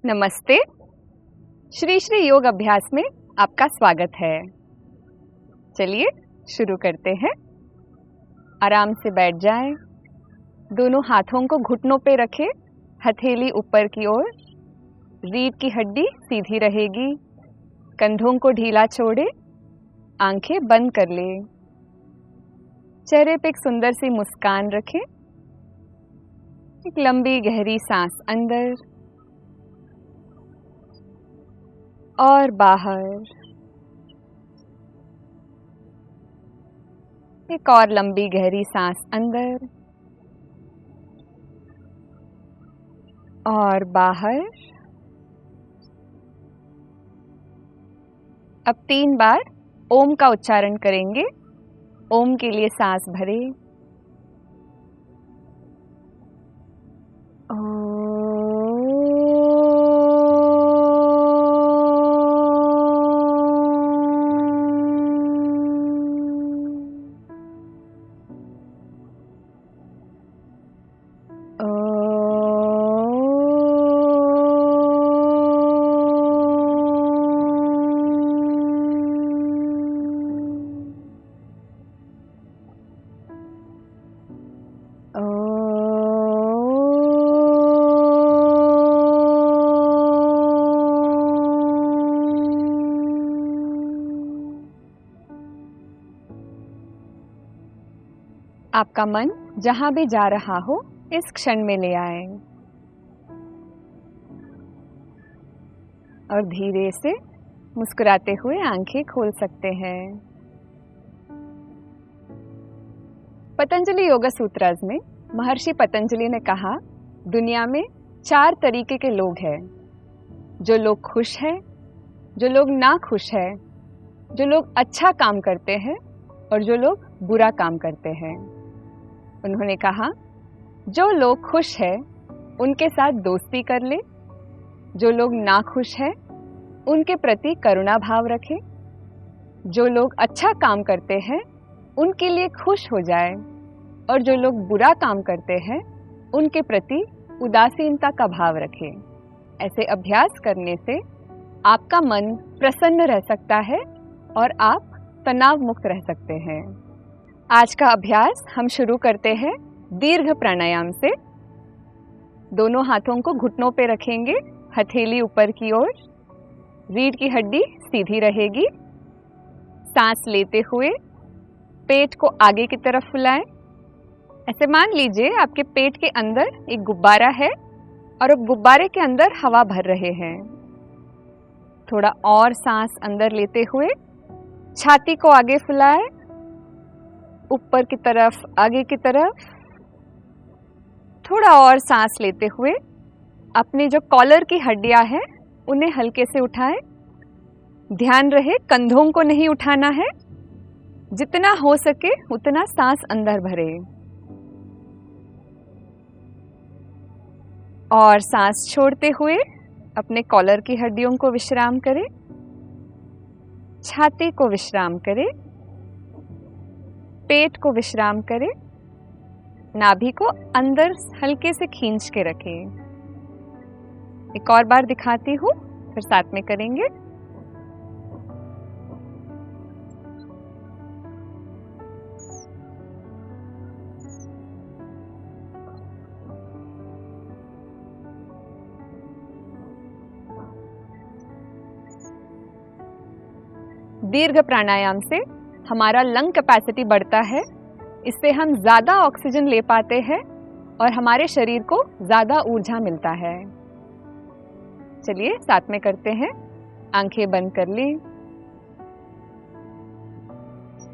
नमस्ते। श्री श्री योग अभ्यास में आपका स्वागत है। चलिए शुरू करते हैं। आराम से बैठ जाएं। दोनों हाथों को घुटनों पे रखें, हथेली ऊपर की ओर। रीढ़ की हड्डी सीधी रहेगी। कंधों को ढीला छोड़े, आंखें बंद कर लें। चेहरे पे एक सुंदर सी मुस्कान रखें। एक लंबी गहरी सांस अंदर और बाहर। एक और लंबी गहरी सांस अंदर और बाहर। अब 3 बार ओम का उच्चारण करेंगे। ओम के लिए सांस भरे। आपका मन जहां भी जा रहा हो इस क्षण में ले आए और धीरे से मुस्कुराते हुए आंखें खोल सकते हैं। पतंजलि योगा सूत्रास में महर्षि पतंजलि ने कहा, दुनिया में 4 तरीके के लोग हैं। जो लोग खुश हैं, जो लोग ना खुश हैं, जो लोग अच्छा काम करते हैं और जो लोग बुरा काम करते हैं। उन्होंने कहा, जो लोग खुश हैं उनके साथ दोस्ती कर ले। जो लोग ना खुश हैं उनके प्रति करुणा भाव रखें। जो लोग अच्छा काम करते हैं उनके लिए खुश हो जाए और जो लोग बुरा काम करते हैं उनके प्रति उदासीनता का भाव रखें। ऐसे अभ्यास करने से आपका मन प्रसन्न रह सकता है और आप तनाव मुक्त रह सकते हैं। आज का अभ्यास हम शुरू करते हैं दीर्घ प्राणायाम से। दोनों हाथों को घुटनों पे रखेंगे, हथेली ऊपर की ओर। रीढ़ की हड्डी सीधी रहेगी। सांस लेते हुए पेट को आगे की तरफ फुलाएं। ऐसे मान लीजिए आपके पेट के अंदर एक गुब्बारा है और अब गुब्बारे के अंदर हवा भर रहे हैं। थोड़ा और सांस अंदर लेते हुए छाती को आगे फुलाएं, ऊपर की तरफ, आगे की तरफ। थोड़ा और सांस लेते हुए अपनी जो कॉलर की हड्डियां हैं उन्हें हल्के से उठाएं। ध्यान रहे कंधों को नहीं उठाना है। जितना हो सके उतना सांस अंदर भरे और सांस छोड़ते हुए अपने कॉलर की हड्डियों को विश्राम करें। छाती को विश्राम करें। पेट को विश्राम करें। नाभि को अंदर हल्के से खींच के रखें। एक और बार दिखाती हूँ, फिर साथ में करेंगे। दीर्घ प्राणायाम से हमारा लंग कैपेसिटी बढ़ता है। इससे हम ज़्यादा ऑक्सीजन ले पाते हैं और हमारे शरीर को ज़्यादा ऊर्जा मिलता है। चलिए साथ में करते हैं। आंखें बंद कर ली।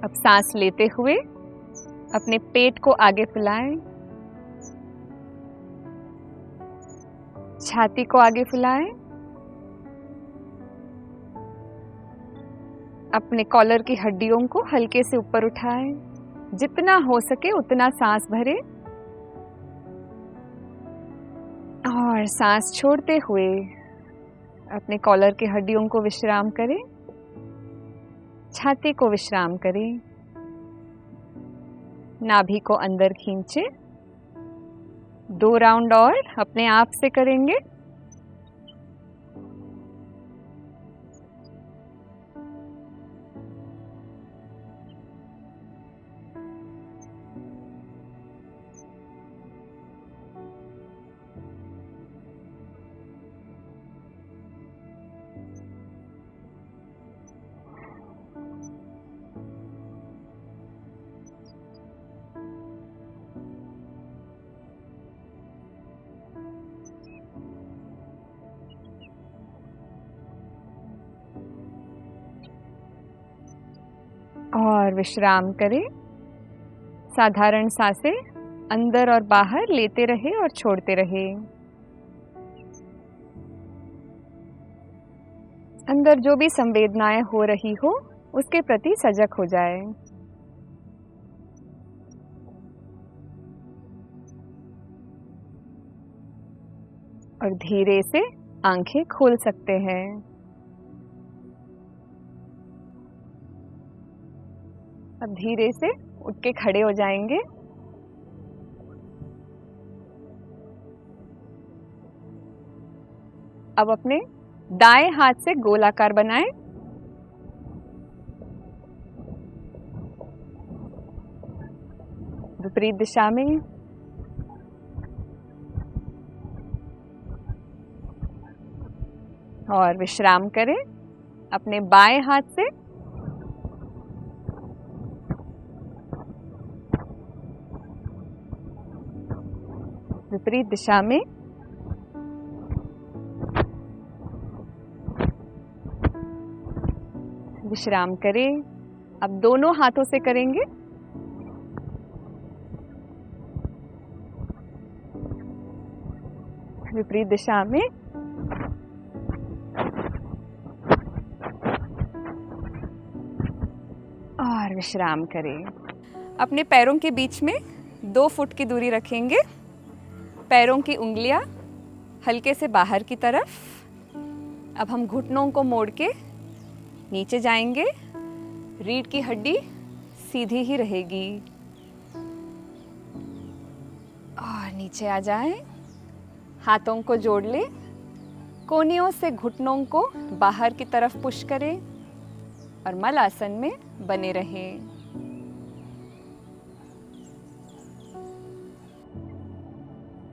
अब सांस लेते हुए अपने पेट को आगे फुलाएं। छाती को आगे फुलाएं। अपने कॉलर की हड्डियों को हल्के से ऊपर उठाएं। जितना हो सके उतना सांस भरें और सांस छोड़ते हुए अपने कॉलर की हड्डियों को विश्राम करें। छाती को विश्राम करें। नाभि को अंदर खींचे। 2 राउंड और अपने आप से करेंगे। और विश्राम करें। साधारण सांसें अंदर और बाहर लेते रहे और छोड़ते रहे। अंदर जो भी संवेदनाएं हो रही हो उसके प्रति सजग हो जाए। और धीरे से आंखें खोल सकते हैं। अब धीरे से उठ के खड़े हो जाएंगे। अब अपने दाएं हाथ से गोलाकार बनाएं। विपरीत दिशा में। और विश्राम करें अपने बाएं हाथ से। विपरीत दिशा में। विश्राम करें। अब दोनों हाथों से करेंगे। विपरीत दिशा में। और विश्राम करें। अपने पैरों के बीच में 2 फुट की दूरी रखेंगे। पैरों की उंगलियां हल्के से बाहर की तरफ। अब हम घुटनों को मोड़ के नीचे जाएंगे। रीढ़ की हड्डी सीधी ही रहेगी। और नीचे आ जाएं। हाथों को जोड़ लें। कोहनियों से घुटनों को बाहर की तरफ पुश करें और मल आसन में बने रहें।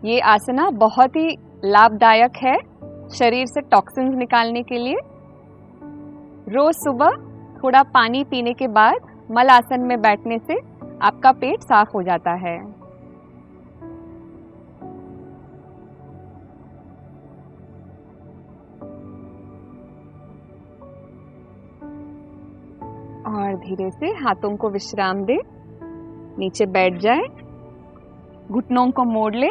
ये आसना बहुत ही लाभदायक है शरीर से टॉक्सिन्स निकालने के लिए। रोज सुबह थोड़ा पानी पीने के बाद मल आसन में बैठने से आपका पेट साफ हो जाता है। और धीरे से हाथों को विश्राम दें। नीचे बैठ जाए। घुटनों को मोड़ ले।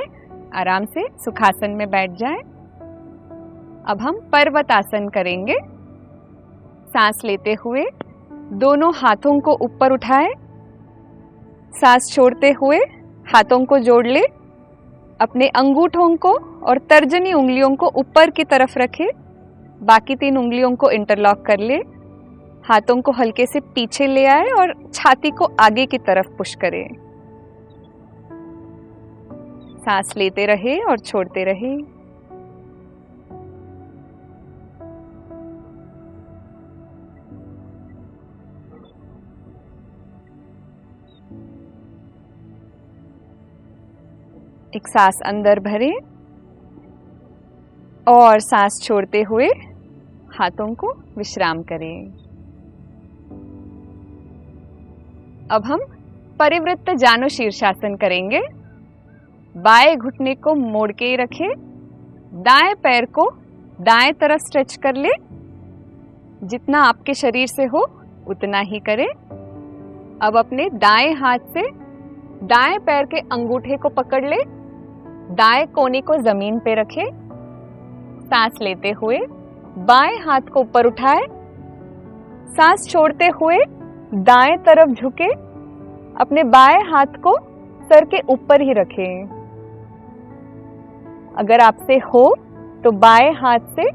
आराम से सुखासन में बैठ जाए। अब हम पर्वत आसन करेंगे। सांस लेते हुए दोनों हाथों को ऊपर उठाएं। सांस छोड़ते हुए हाथों को जोड़ ले। अपने अंगूठों को और तर्जनी उंगलियों को ऊपर की तरफ रखें। बाकी 3 उंगलियों को इंटरलॉक कर ले। हाथों को हल्के से पीछे ले आए और छाती को आगे की तरफ पुश करें। सांस लेते रहे और छोड़ते रहे। एक सांस अंदर भरें और सांस छोड़ते हुए हाथों को विश्राम करें। अब हम परिवृत्त जानु शीर्षासन करेंगे। बाएं घुटने को मोड़ के रखें। दाएं पैर को दाएं तरफ स्ट्रेच कर ले। जितना आपके शरीर से हो उतना ही करें। अब अपने दाएं हाथ से दाएं पैर के अंगूठे को पकड़ ले। दाएं कोहनी को जमीन पे रखें। सांस लेते हुए बाएं हाथ को ऊपर उठाए। सांस छोड़ते हुए दाएं तरफ झुके। अपने बाएं हाथ को सर के ऊपर ही रखें। अगर आपसे हो तो बाएं हाथ से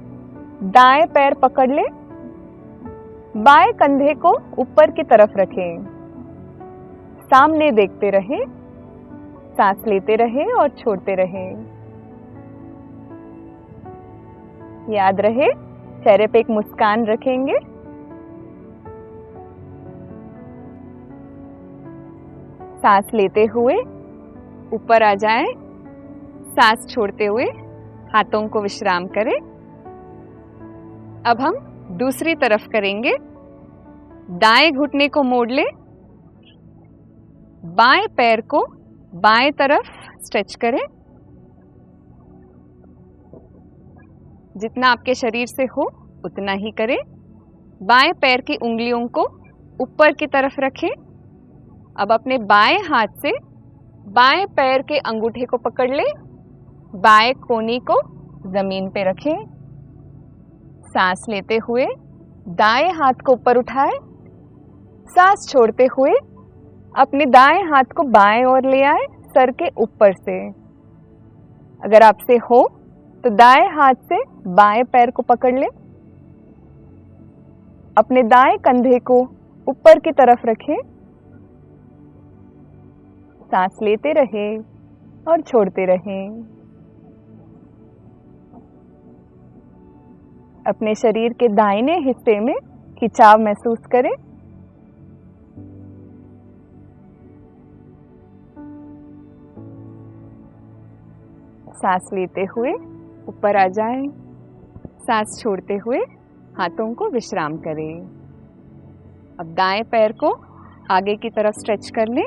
दाएं पैर पकड़ ले। बाएं कंधे को ऊपर की तरफ रखें। सामने देखते रहें। सांस लेते रहें और छोड़ते रहें। याद रहे चेहरे पे एक मुस्कान रखेंगे। सांस लेते हुए ऊपर आ जाएं। सांस छोड़ते हुए हाथों को विश्राम करें। अब हम दूसरी तरफ करेंगे। दाएं घुटने को मोड़ ले। बाएं पैर को बाएं तरफ स्ट्रेच करें। जितना आपके शरीर से हो उतना ही करें। बाएं पैर की उंगलियों को ऊपर की तरफ रखें। अब अपने बाएं हाथ से बाएं पैर के अंगूठे को पकड़ ले, बाएं कोहनी को जमीन पे रखें। सांस लेते हुए दाएं हाथ को ऊपर उठाए, सांस छोड़ते हुए अपने दाएं हाथ को बाएं ओर ले आए, सर के ऊपर से। अगर आपसे हो तो दाएं हाथ से बाएं पैर को पकड़ ले, अपने दाएं कंधे को ऊपर की तरफ रखें, सांस लेते रहें और छोड़ते रहें। अपने शरीर के दाहिने हिस्से में खिंचाव महसूस करें। सांस लेते हुए ऊपर आ जाएं, सांस छोड़ते हुए हाथों को विश्राम करें। अब दाएं पैर को आगे की तरफ स्ट्रेच कर लें,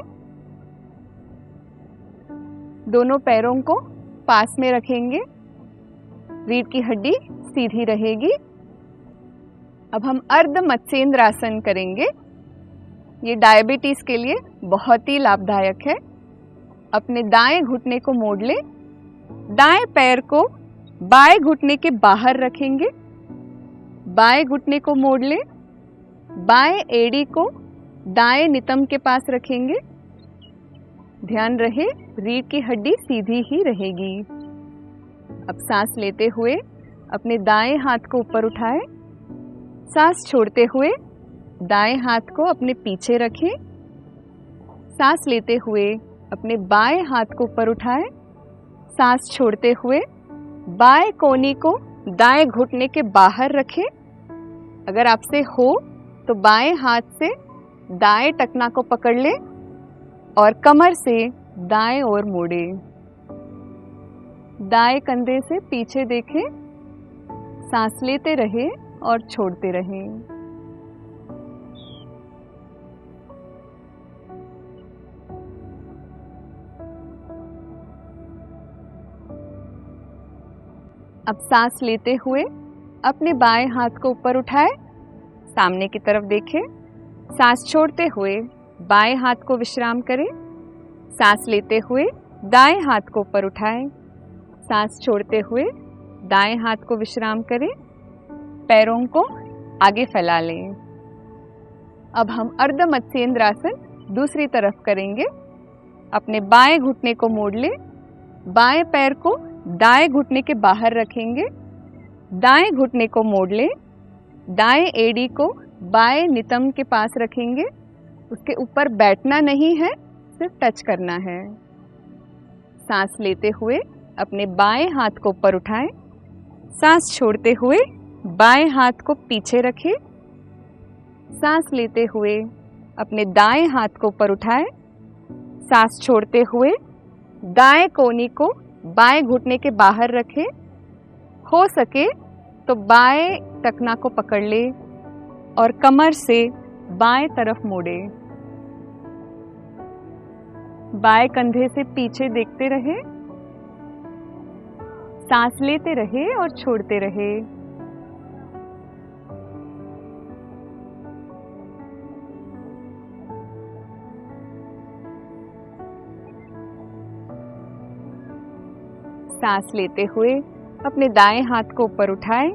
दोनों पैरों को पास में रखेंगे, रीढ़ की हड्डी सीधी रहेगी। अब हम अर्ध मत्स्येंद्रासन करेंगे। ये डायबिटीज के लिए बहुत ही लाभदायक है। अपने दाएं घुटने को मोड़ लें, दाएं पैर को बाएं घुटने के बाहर रखेंगे, बाएं घुटने को मोड़ लें, बाएं एड़ी को दाएं नितंब के पास रखेंगे। ध्यान रहे रीढ़ की हड्डी सीधी ही रहेगी। अब सांस लेते हुए अपने दाएं हाथ को ऊपर उठाएं, सांस छोड़ते हुए दाएं हाथ को अपने पीछे रखें। सांस लेते हुए अपने बाएं हाथ को ऊपर उठाएं, सांस छोड़ते हुए बाएं कोहनी को दाएं घुटने के बाहर रखें। अगर आपसे हो तो बाएं हाथ से दाएं टखना को पकड़ लें और कमर से दाएं ओर मोड़ें। दाएं कंधे से पीछे देखें, सांस लेते रहें और छोड़ते रहें। अब सांस लेते हुए अपने बाएं हाथ को ऊपर उठाएं, सामने की तरफ देखें। सांस छोड़ते हुए बाएं हाथ को विश्राम करें। सांस लेते हुए दाएं हाथ को ऊपर उठाएं, सांस छोड़ते हुए दाएं हाथ को विश्राम करें। पैरों को आगे फैला लें। अब हम अर्ध मत्स्येंद्रासन दूसरी तरफ करेंगे। अपने बाएं घुटने को मोड़ लें, बाएं पैर को दाएं घुटने के बाहर रखेंगे, दाएं घुटने को मोड़ लें, दाएं एड़ी को बाएं नितंब के पास रखेंगे। उसके ऊपर बैठना नहीं है, सिर्फ टच करना है। सांस लेते हुए अपने बाएं हाथ को ऊपर उठाएं, सांस छोड़ते हुए बाएं हाथ को पीछे रखें। सांस लेते हुए अपने दाएं हाथ को ऊपर उठाएं, सांस छोड़ते हुए दाएं कोहनी को बाएं घुटने के बाहर रखें। हो सके तो बाएं टखना को पकड़ ले और कमर से बाएं तरफ मोड़े। बाएं कंधे से पीछे देखते रहे, सांस लेते रहे और छोड़ते रहे। सांस लेते हुए अपने दाएं हाथ को ऊपर उठाएं,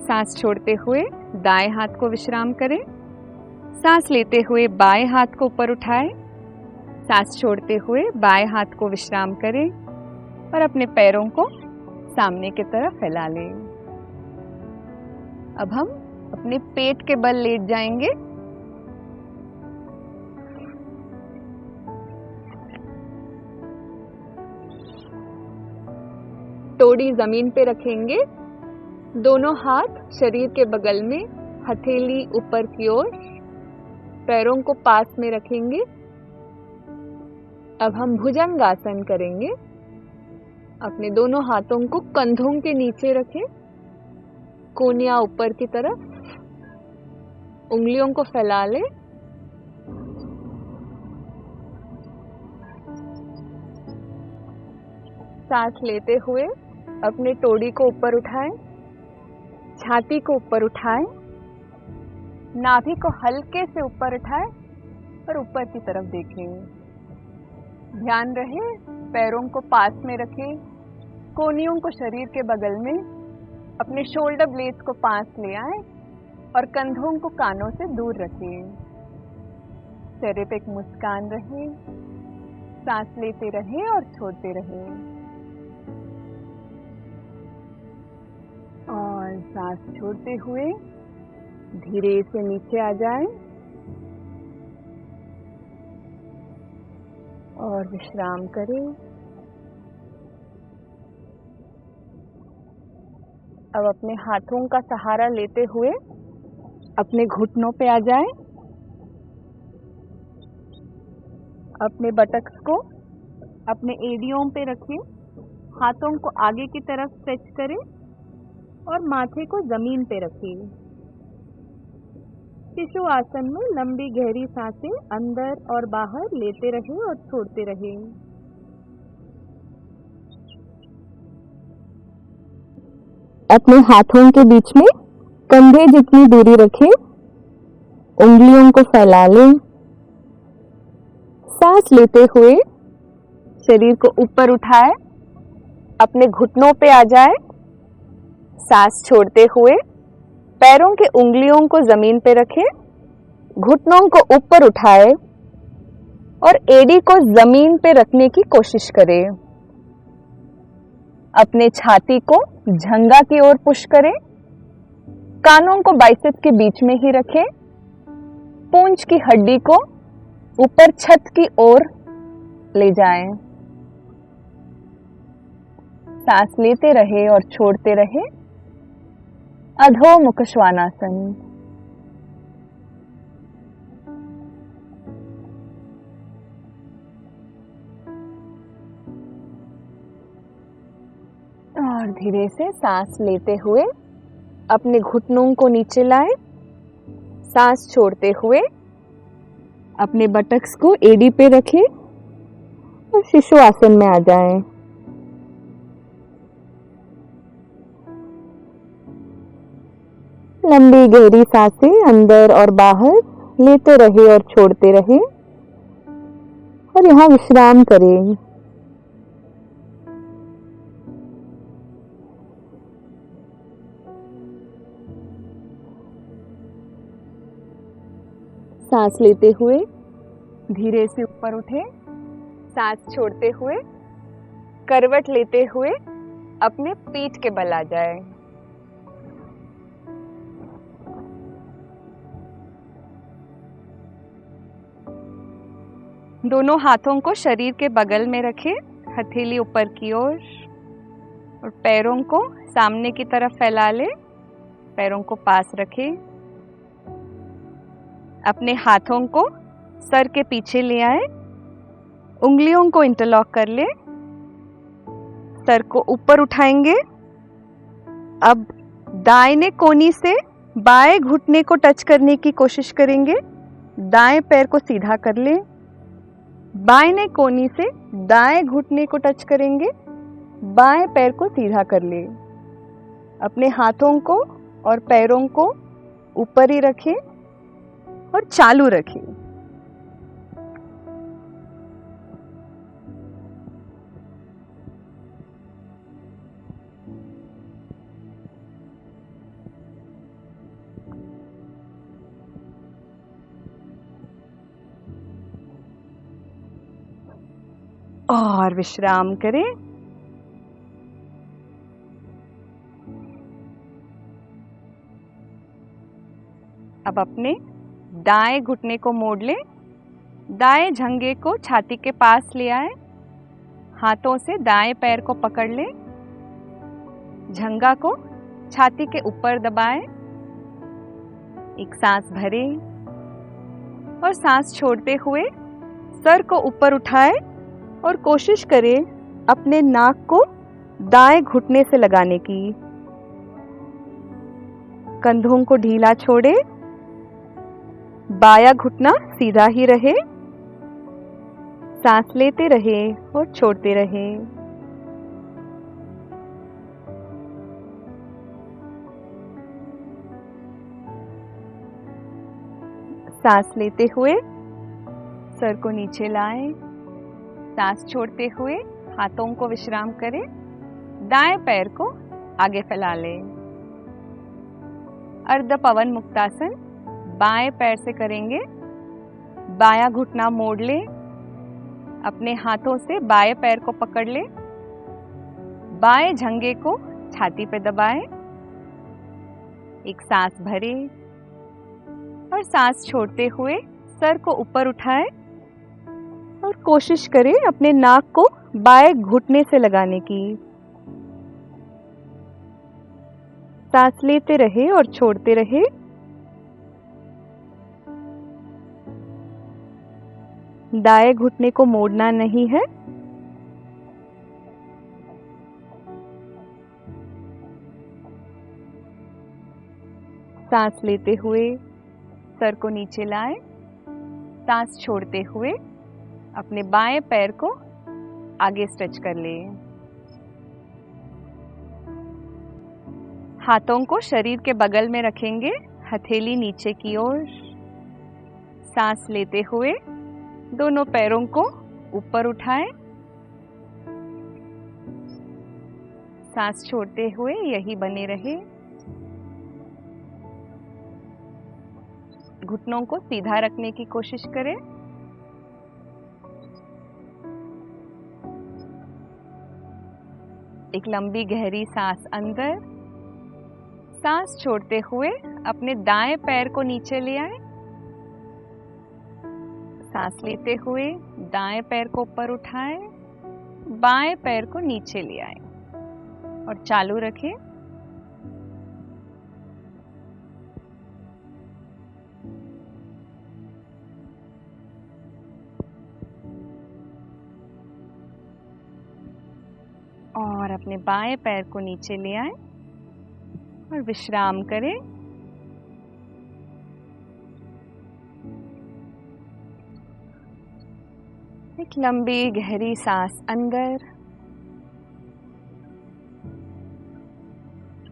सांस छोड़ते हुए दाएं हाथ को विश्राम करें। सांस लेते हुए बाएं हाथ को ऊपर उठाएं, सांस छोड़ते हुए बाएं हाथ को विश्राम करें और अपने पैरों को सामने की तरफ फैला लें। अब हम अपने पेट के बल लेट जाएंगे। टोड़ी जमीन पे रखेंगे, दोनों हाथ शरीर के बगल में, हथेली ऊपर की ओर, पैरों को पास में रखेंगे। अब हम भुजंगासन करेंगे। अपने दोनों हाथों को कंधों के नीचे रखें, कोहनियां ऊपर की तरफ, उंगलियों को फैला लें। सांस लेते हुए अपने टोड़ी को ऊपर उठाएं, छाती को ऊपर उठाएं, नाभि को हल्के से ऊपर उठाए और ऊपर की तरफ देखें। ध्यान रहे पैरों को पास में रखें, कोहनियों को शरीर के बगल में, अपने शोल्डर ब्लेड्स को पास ले आए और कंधों को कानों से दूर रखें। चेहरे पे एक मुस्कान रहे, सांस लेते रहे और छोड़ते रहे। और सांस छोड़ते हुए धीरे से नीचे आ जाएं और विश्राम करें। अब अपने हाथों का सहारा लेते हुए अपने घुटनों पे आ जाएं। अपने बटक्स को अपने एड़ियों पे रखें, हाथों को आगे की तरफ स्ट्रेच करें और माथे को जमीन पे रखें। शिशु आसन में लंबी गहरी सांसें अंदर और बाहर लेते रहें और छोड़ते रहें। अपने हाथों के बीच में कंधे जितनी दूरी रखें, उंगलियों को फैला लें। सांस लेते हुए शरीर को ऊपर उठाए, अपने घुटनों पे आ जाए। सांस छोड़ते हुए पैरों के उंगलियों को जमीन पे रखें, घुटनों को ऊपर उठाए और एड़ी को जमीन पे रखने की कोशिश करें। अपने छाती को झंगा की ओर पुश करें, कानों को बाइसेप्स के बीच में ही रखें, पूंछ की हड्डी को ऊपर छत की ओर ले जाएं। सांस लेते रहे और छोड़ते रहे। अधोमुख श्वानासन। और धीरे से सांस लेते हुए अपने घुटनों को नीचे लाएं। सांस छोड़ते हुए अपने बटक्स को एड़ी पे रखें और शिशु आसन में आ जाएं। लंबी गहरी सांसें अंदर और बाहर लेते रहे और छोड़ते रहे और यहाँ विश्राम करें। सांस लेते हुए धीरे से ऊपर उठे, सांस छोड़ते हुए करवट लेते हुए अपने पीठ के बल आ जाए। दोनों हाथों को शरीर के बगल में रखें, हथेली ऊपर की ओर और पैरों को सामने की तरफ फैला ले। पैरों को पास रखें। अपने हाथों को सर के पीछे ले आए, उंगलियों को इंटरलॉक कर ले। सर को ऊपर उठाएंगे। अब दाहिने कोहनी से बाएं घुटने को टच करने की कोशिश करेंगे। दाएं पैर को सीधा कर ले। बाएं कोहनी से दाएं घुटने को टच करेंगे, बाएं पैर को सीधा कर ले। अपने हाथों को और पैरों को ऊपर ही रखें और चालू रखें। और विश्राम करें। अब अपने दाएं घुटने को मोड़ लें, दाएं झंगे को छाती के पास ले आए, हाथों से दाएं पैर को पकड़ लें, झंगा को छाती के ऊपर दबाएं, एक सांस भरें और सांस छोड़ते हुए सर को ऊपर उठाएं और कोशिश करें अपने नाक को दाएं घुटने से लगाने की। कंधों को ढीला छोड़े, बायां घुटना सीधा ही रहे। सांस लेते रहे और छोड़ते रहे। सांस लेते हुए सर को नीचे लाएं, सांस छोड़ते हुए हाथों को विश्राम करें, दाएं पैर को आगे फैला लें। अर्ध पवन मुक्तासन बाएं पैर से करेंगे, बायां घुटना मोड़ ले, अपने हाथों से बाएं पैर को पकड़ ले, बाएं जंघे को छाती पे दबाएं, एक सांस भरे और सांस छोड़ते हुए सर को ऊपर उठाएं और कोशिश करें अपने नाक को बाएं घुटने से लगाने की। सांस लेते रहे और छोड़ते रहे। दाएं घुटने को मोड़ना नहीं है। सांस लेते हुए सर को नीचे लाएं, सांस छोड़ते हुए अपने बाएं पैर को आगे स्ट्रेच कर लें। हाथों को शरीर के बगल में रखेंगे, हथेली नीचे की ओर। सांस लेते हुए दोनों पैरों को ऊपर उठाएं, सांस छोड़ते हुए यही बने रहे। घुटनों को सीधा रखने की कोशिश करें। एक लंबी गहरी सांस अंदर, सांस छोड़ते हुए अपने दाएं पैर को नीचे ले आए। सांस लेते हुए दाएं पैर को ऊपर उठाएं, बाएं पैर को नीचे ले आए और चालू रखें। और अपने बाएं पैर को नीचे ले आए और विश्राम करें। एक लंबी गहरी सांस अंदर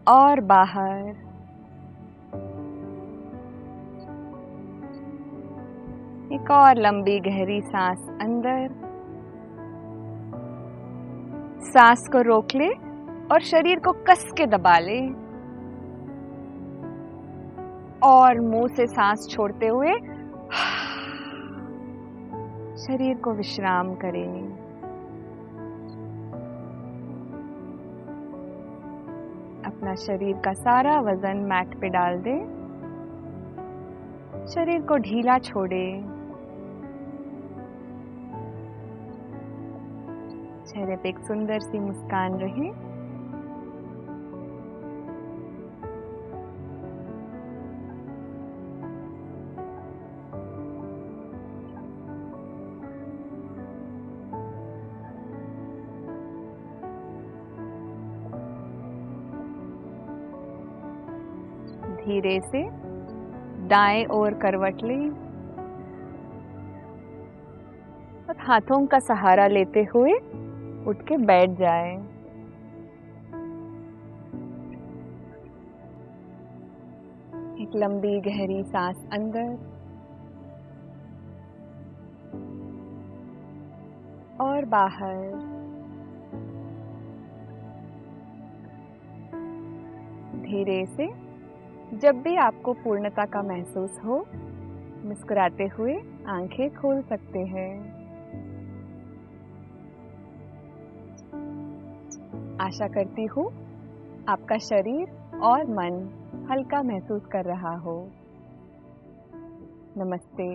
और बाहर। एक और लंबी गहरी सांस अंदर। सांस को रोक ले और शरीर को कस के दबा ले और मुंह से सांस छोड़ते हुए शरीर को विश्राम करें। अपना शरीर का सारा वजन मैट पे डाल दें, शरीर को ढीला छोड़ें। चेहरे पे एक सुंदर सी मुस्कान रहे। धीरे से दाएं ओर करवट लें और हाथों का सहारा लेते हुए उठ के बैठ जाएं। एक लंबी गहरी सांस अंदर और बाहर। धीरे से जब भी आपको पूर्णता का महसूस हो, मुस्कुराते हुए आंखें खोल सकते हैं। आशा करती हूँ आपका शरीर और मन हल्का महसूस कर रहा हो। नमस्ते।